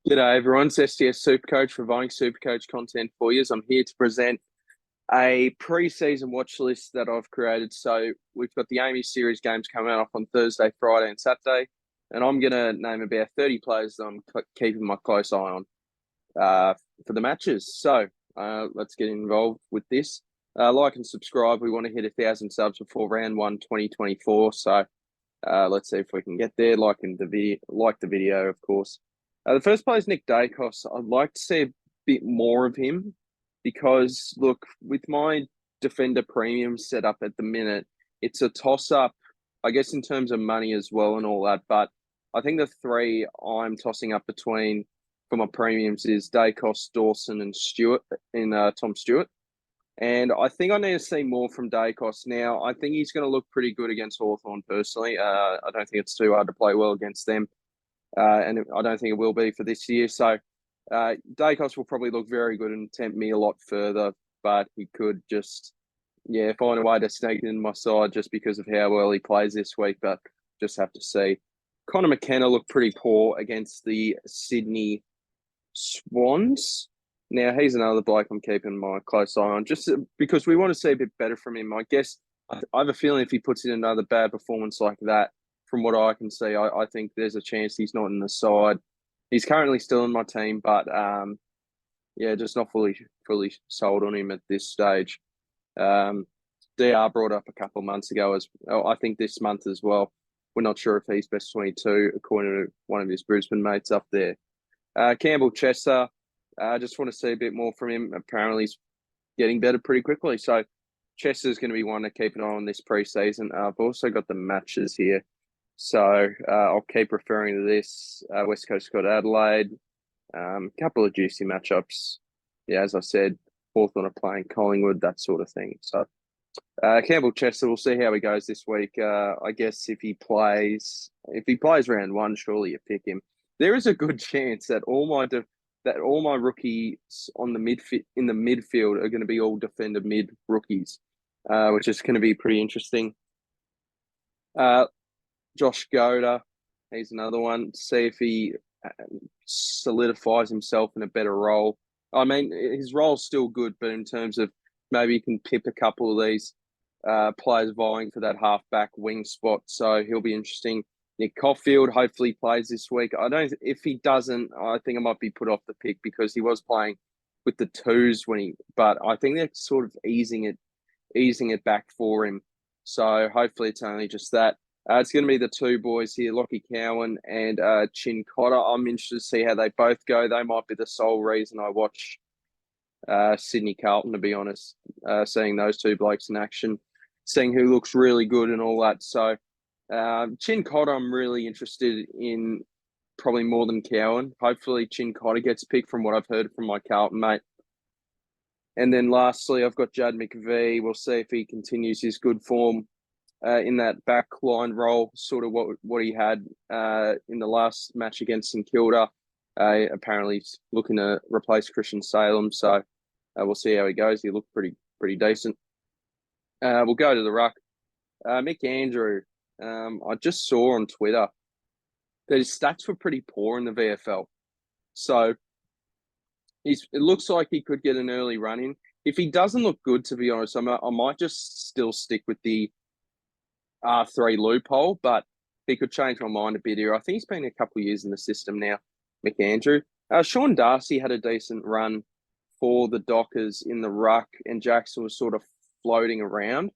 G'day everyone, it's SDS SuperCoach providing SuperCoach content for you. I'm here to present a pre-season watch list that I've created. So we've got the Amy Series games coming up on Thursday, Friday and Saturday. And I'm going to name about 30 players that I'm keeping my close eye on for the matches. So let's get involved with this. Like and subscribe. We want to hit 1,000 subs before round 1, 2024. So let's see if we can get there. Like the video, of course. The first player is Nick Dacos. I'd like to see a bit more of him because, look, with my defender premium set up at the minute, it's a toss-up, I guess, in terms of money as well and all that. But I think the three I'm tossing up between for my premiums is Dacos, Dawson, and Tom Stewart. And I think I need to see more from Dacos now. I think he's going to look pretty good against Hawthorn personally. I don't think it's too hard to play well against them. And I don't think it will be for this year. So Dacos will probably look very good and tempt me a lot further, but he could just, find a way to sneak it in my side just because of how well he plays this week, but just have to see. Connor McKenna looked pretty poor against the Sydney Swans. Now, he's another bloke I'm keeping my close eye on just because we want to see a bit better from him. I guess I have a feeling if he puts in another bad performance like that, from what I can see, I think there's a chance he's not in the side. He's currently still in my team, but just not fully sold on him at this stage. DR brought up a couple of months ago I think this month as well. We're not sure if he's best 22, according to one of his Brisbane mates up there. Campbell Chester, I just want to see a bit more from him. Apparently, he's getting better pretty quickly. So Chester's going to be one to keep an eye on this preseason. I've also got the matches here. So I'll keep referring to this. West Coast got Adelaide. Couple of juicy matchups. Yeah, as I said, Hawthorn are playing Collingwood, that sort of thing. So Campbell Chester, we'll see how he goes this week. I guess if he plays round 1, surely you pick him. There is a good chance that all my rookies in the midfield are going to be all defender mid rookies, which is going to be pretty interesting. Josh Goda, he's another one. See if he solidifies himself in a better role. I mean, his role's still good, but in terms of maybe he can pip a couple of these players vying for that half-back wing spot, so he'll be interesting. Nick Caulfield hopefully plays this week. If he doesn't, I think I might be put off the pick because he was playing with the twos but I think they're sort of easing it back for him. So hopefully it's only just that. It's going to be the two boys here, Lockie Cowan and Chin Cotter. I'm interested to see how they both go. They might be the sole reason I watch Sydney Carlton, to be honest, seeing those two blokes in action, seeing who looks really good and all that. So Chin Cotter, I'm really interested in probably more than Cowan. Hopefully Chin Cotter gets picked from what I've heard from my Carlton mate. And then lastly, I've got Judd McVee. We'll see if he continues his good form in that back line role, sort of what he had in the last match against St Kilda. Apparently he's looking to replace Christian Salem, so we'll see how he goes. He looked pretty decent. We'll go to the ruck. Mick Andrew, I just saw on Twitter that his stats were pretty poor in the VFL. So it looks like he could get an early run in. If he doesn't look good, to be honest, I might just still stick with the R3 loophole, but he could change my mind a bit here. I think he's been a couple of years in the system now, McAndrew. Sean Darcy had a decent run for the Dockers in the ruck, and Jackson was sort of floating around.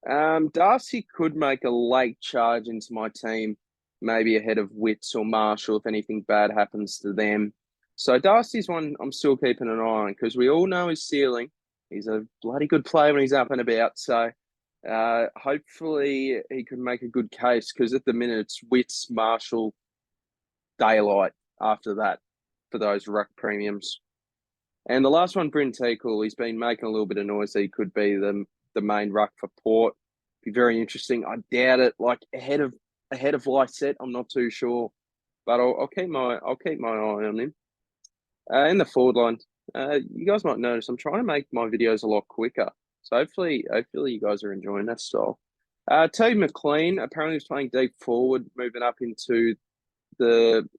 Darcy could make a late charge into my team, maybe ahead of Witts or Marshall if anything bad happens to them. So Darcy's one I'm still keeping an eye on because we all know his ceiling. He's a bloody good player when he's up and about, so hopefully he could make a good case because at the minute it's Witts, Marshall, Daylight after that for those ruck premiums. And the last one, Bryn Teakle, he's been making a little bit of noise that he could be the main ruck for Port. Be very interesting. I doubt it. Like ahead of Lycett, I'm not too sure, but I'll keep my eye on him. In the forward line, you guys might notice I'm trying to make my videos a lot quicker. So hopefully you guys are enjoying that style. T. McLean apparently is playing deep forward, moving up into the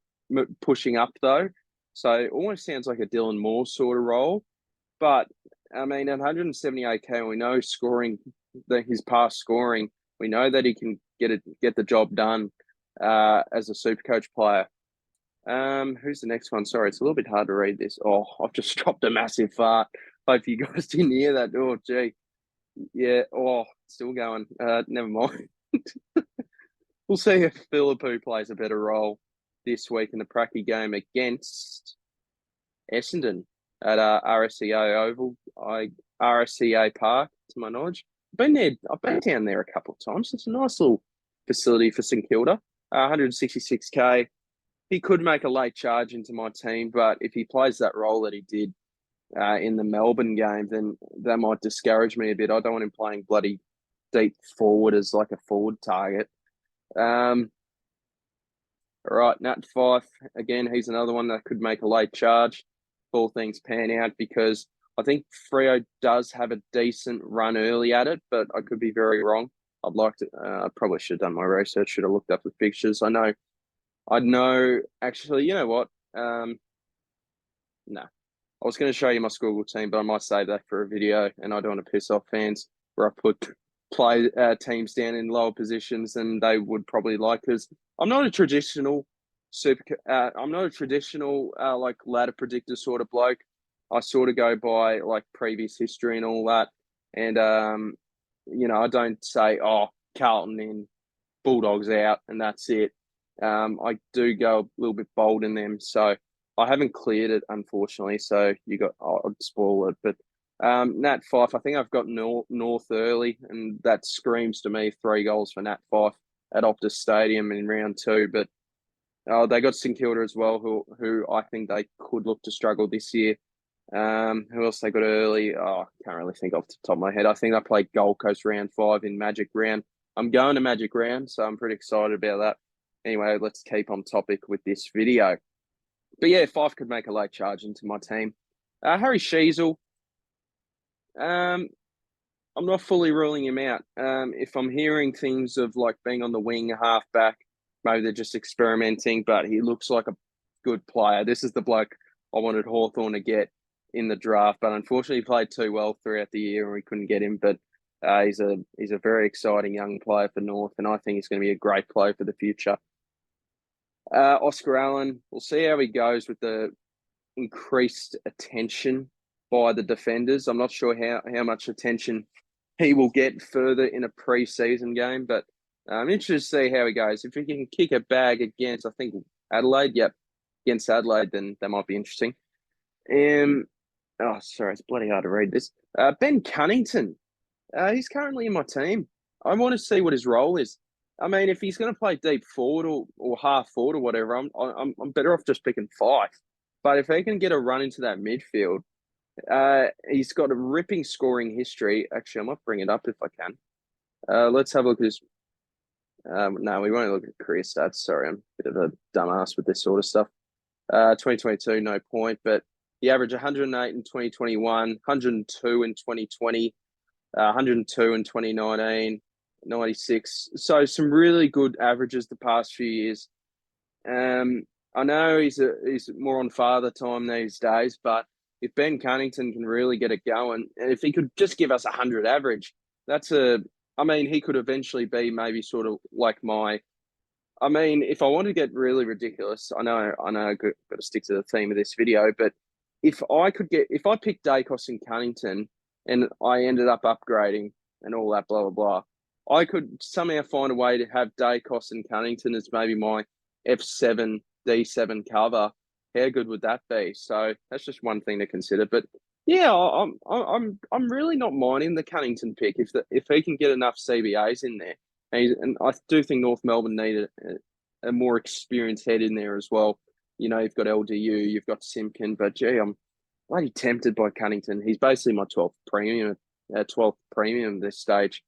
pushing up though. So it almost sounds like a Dylan Moore sort of role. But I mean, at 178k, we know scoring his past scoring. We know that he can get the job done as a SuperCoach player. Who's the next one? Sorry, it's a little bit hard to read this. Oh, I've just dropped a massive fart. Hope you guys didn't hear that. Oh, gee. Yeah. Oh, still going. Never mind. We'll see if Philippou plays a better role this week in the Pracky game against Essendon at RSCA Oval, RSCA Park, to my knowledge. I've been down there a couple of times. It's a nice little facility for St Kilda. 166k. He could make a late charge into my team, but if he plays that role that he did in the Melbourne game, then that might discourage me a bit. I don't want him playing bloody deep forward as like a forward target. All right, Nat Fyfe, again, he's another one that could make a late charge if all things pan out, because I think Freo does have a decent run early at it, but I could be very wrong. I'd like to, I probably should have done my research, should have looked up the fixtures. I know, actually, you know what? No. I was going to show you my school team, but I might save that for a video, and I don't want to piss off fans where I put teams down in lower positions than they would probably like, because I'm not a traditional like ladder predictor sort of bloke. I sort of go by like previous history and all that, and I don't say, oh, Carlton in, Bulldogs out, and that's it. I do go a little bit bold in them, so I haven't cleared it, unfortunately. So I'll spoil it. But Nat Fyfe, I think I've got North early, and that screams to me 3 goals for Nat Fyfe at Optus Stadium in round 2. But they got St Kilda as well, who I think they could look to struggle this year. Who else they got early? Oh, I can't really think off the top of my head. I think they played Gold Coast round 5 in Magic Round. I'm going to Magic Round, so I'm pretty excited about that. Anyway, let's keep on topic with this video. But yeah, Fyfe could make a late charge into my team. Harry Sheezel, I'm not fully ruling him out. If I'm hearing things of like being on the wing, half back, maybe they're just experimenting, but he looks like a good player. This is the bloke I wanted Hawthorn to get in the draft, but unfortunately he played too well throughout the year and we couldn't get him. But he's a very exciting young player for North, and I think he's going to be a great player for the future. Oscar Allen, we'll see how he goes with the increased attention by the defenders. I'm not sure how much attention he will get further in a preseason game, but I'm interested to see how he goes. If he can kick a bag against, I think, Adelaide, against Adelaide, then that might be interesting. Sorry, it's bloody hard to read this. Ben Cunnington, he's currently in my team. I want to see what his role is. I mean, if he's going to play deep forward or half forward or whatever, I'm better off just picking Fyfe. But if he can get a run into that midfield, he's got a ripping scoring history. Actually, I might bring it up if I can. Let's have a look at his. No, we won't look at career stats. Sorry, I'm a bit of a dumbass with this sort of stuff. 2022, no point, but he averaged 108 in 2021, 102 in 2020, 102 in 2019. 96. So some really good averages the past few years. I know he's more on father time these days, but if Ben Cunnington can really get it going, and if he could just give us 100 average, he could eventually be maybe sort of like if I want to get really ridiculous, I know I've got to stick to the theme of this video, but if I picked Dacos and Cunnington and I ended up upgrading and all that, blah, blah, blah, I could somehow find a way to have Dacos and Cunnington as maybe my F7, D7 cover. How good would that be? So that's just one thing to consider. But yeah, I'm really not minding the Cunnington pick if he can get enough CBAs in there. And I do think North Melbourne need a more experienced head in there as well. You've got LDU, you've got Simpkin, but gee, I'm bloody tempted by Cunnington. He's basically my 12th premium this stage.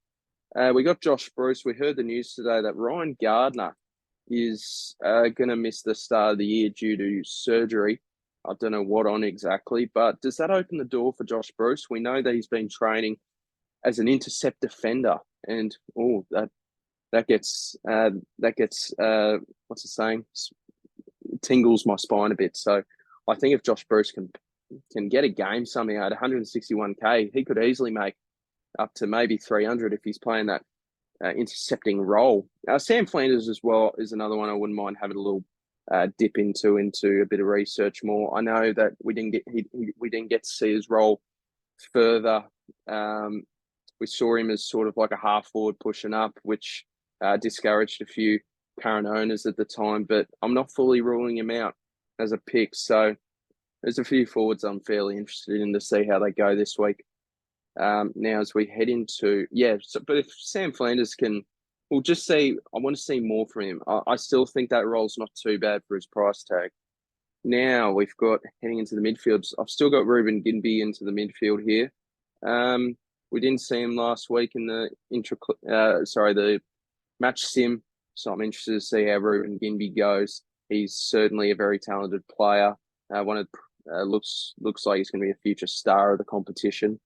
We got Josh Bruce. We heard the news today that Ryan Gardner is going to miss the start of the year due to surgery. I don't know what on exactly, but does that open the door for Josh Bruce? We know that he's been training as an intercept defender, and that gets what's the saying? Tingles my spine a bit. So I think if Josh Bruce can get a game somehow at 161k, he could easily make up to maybe 300 if he's playing that intercepting role. Sam Flanders as well is another one I wouldn't mind having a little dip into a bit of research more. I know that we didn't get to see his role further. We saw him as sort of like a half forward pushing up, which discouraged a few current owners at the time. But I'm not fully ruling him out as a pick. So there's a few forwards I'm fairly interested in to see how they go this week. Now, as we head into, but if Sam Flanders we'll just see, I want to see more from him. I still think that role's not too bad for his price tag. Now we've got heading into the midfields. I've still got Ruben Ginbey into the midfield here. We didn't see him last week in the the match sim, so I'm interested to see how Ruben Ginbey goes. He's certainly a very talented player. Looks like he's going to be a future star of the competition.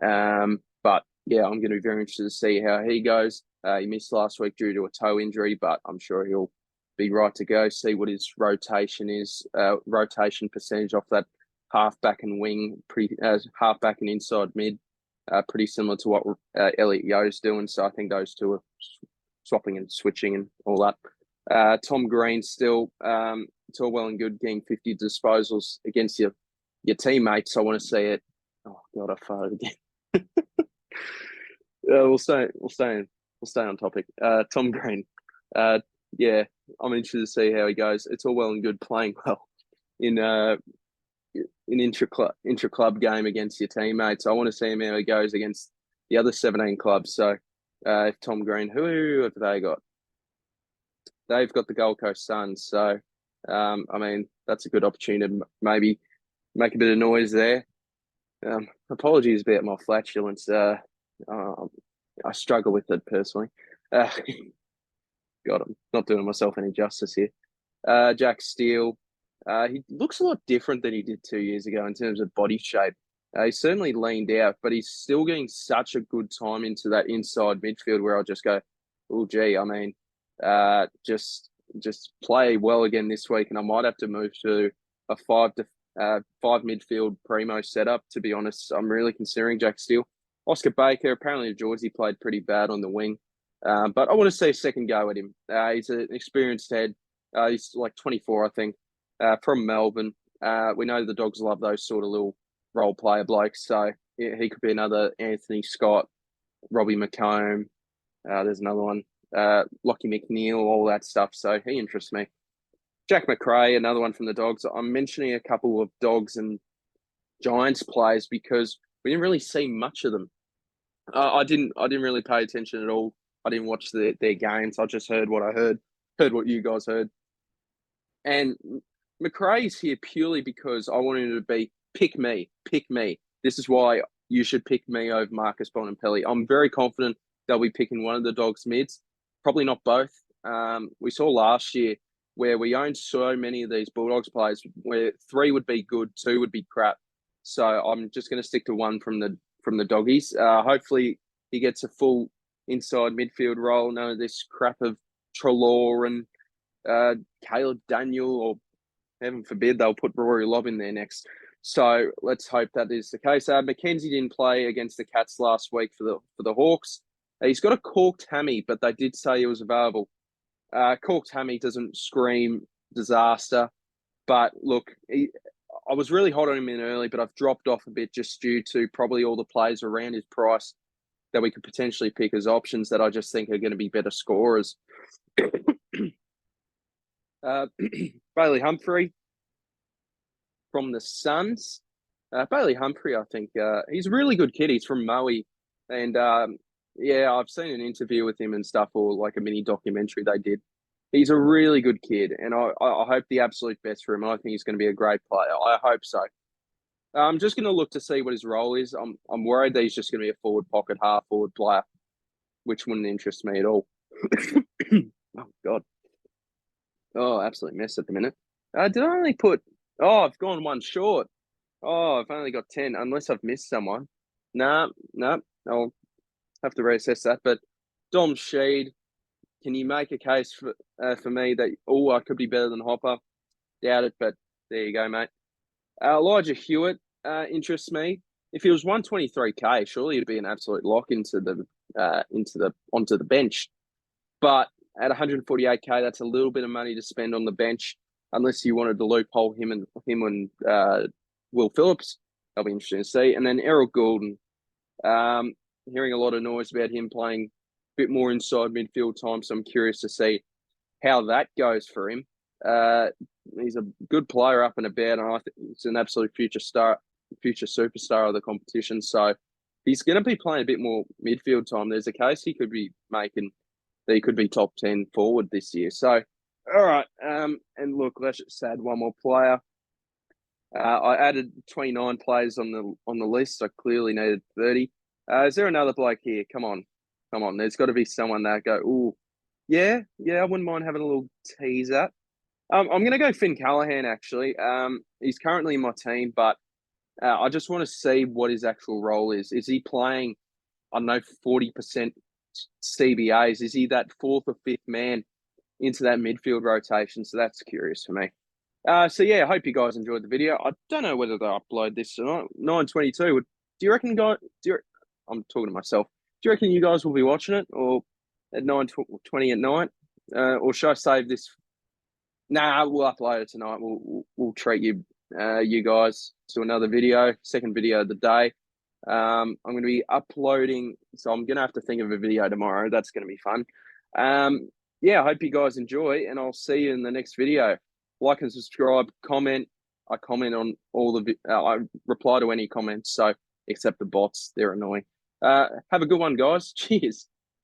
But yeah, I'm going to be very interested to see how he goes. He missed last week due to a toe injury, but I'm sure he'll be right to go. See what his rotation is, rotation percentage off that halfback and wing, halfback and inside mid, pretty similar to what Elliot Yeo's doing. So I think those two are swapping and switching and all that. Tom Green still, it's all well and good getting 50 disposals against your teammates. I want to see it. Oh God, I farted again. We'll stay on topic. Tom Green. Yeah, I'm interested to see how he goes. It's all well and good playing well in an intra-club game against your teammates. I want to see him how he goes against the other 17 clubs. So if Tom Green, who have they got? They've got the Gold Coast Suns. So, I mean, that's a good opportunity to maybe make a bit of noise there. Apologies about my flatulence. I struggle with it personally. God, I'm not doing myself any justice here. Jack Steele, he looks a lot different than he did 2 years ago in terms of body shape. He's certainly leaned out, but he's still getting such a good time into that inside midfield where I'll just go, oh, gee, I mean, just play well again this week, and I might have to move to a five midfield primo setup. To be honest, I'm really considering Jack Steele. Oscar Baker, apparently Georgie played pretty bad on the wing, but I want to see a second go at him. He's an experienced head. He's like 24, I think, from Melbourne. We know the Dogs love those sort of little role player blokes, so yeah, he could be another Anthony Scott, Robbie McComb. There's another one, Lockie McNeil, all that stuff. So he interests me. Jack McRae, another one from the Dogs. I'm mentioning a couple of Dogs and Giants players because we didn't really see much of them. I didn't really pay attention at all. I didn't watch their games. I just heard what I heard what you guys heard. And McRae's here purely because I wanted him to be pick me. This is why you should pick me over Marcus Bonampelli. I'm very confident they'll be picking one of the Dogs mids, probably not both. We saw last year where we owned so many of these Bulldogs players where 3 would be good, 2 would be crap. So I'm just going to stick to one from the Doggies. Hopefully he gets a full inside midfield role. None of this crap of Treloar and Caleb Daniel, or heaven forbid they'll put Rory Lobb in there next. So let's hope that is the case. Mackenzie didn't play against the Cats last week for the Hawks. He's got a corked hammy, but they did say he was available. Corked hammy doesn't scream disaster, but look, I was really hot on him in early, but I've dropped off a bit just due to probably all the players around his price that we could potentially pick as options that I just think are going to be better scorers. Bailey Humphrey from the Suns. Bailey Humphrey, I think, he's a really good kid. He's from Maui. And yeah, I've seen an interview with him and stuff, or like a mini documentary they did. He's a really good kid, and I hope the absolute best for him. I think he's going to be a great player. I hope so. I'm just going to look to see what his role is. I'm worried that he's just going to be a forward pocket, half forward player, which wouldn't interest me at all. Oh, God. Oh, absolute mess at the minute. Did I only put... Oh, I've gone one short. Oh, I've only got 10, unless I've missed someone. No, I'll have to reassess that. But Dom Sheed, can you make a case for me that, I could be better than Hopper? Doubt it, but there you go, mate. Elijah Hewitt interests me. If he was 123K, surely he'd be an absolute lock onto the bench. But at 148K, that's a little bit of money to spend on the bench, unless you wanted to loophole him and Will Phillips. That'll be interesting to see. And then Errol Goulden, hearing a lot of noise about him playing a bit more inside midfield time, so I'm curious to see how that goes for him. He's a good player up and about, and I think he's an absolute future superstar of the competition. So he's going to be playing a bit more midfield time. There's a case he could be making that he could be top 10 forward this year. So, all right. And look, let's just add one more player. I added 29 players on the list. I clearly needed 30. Is there another bloke here? Come on. There's got to be someone that go, ooh, yeah, I wouldn't mind having a little teaser. I'm going to go Finn Callahan, actually. He's currently in my team, but I just want to see what his actual role is. Is he playing, I don't know, 40% CBAs? Is he that fourth or fifth man into that midfield rotation? So that's curious for me. So yeah, I hope you guys enjoyed the video. I don't know whether they'll upload this tonight. 9:22. Do you reckon, guys? I'm talking to myself. Do you reckon you guys will be watching it, or at 9:20 at night, or should I save this? Nah, we'll upload it tonight. We'll treat you guys to another video, second video of the day. I'm going to be uploading, so I'm going to have to think of a video tomorrow. That's going to be fun. Yeah, I hope you guys enjoy, and I'll see you in the next video. Like and subscribe, comment. I comment on all I reply to any comments, so except the bots, they're annoying. Have a good one, guys. Cheers.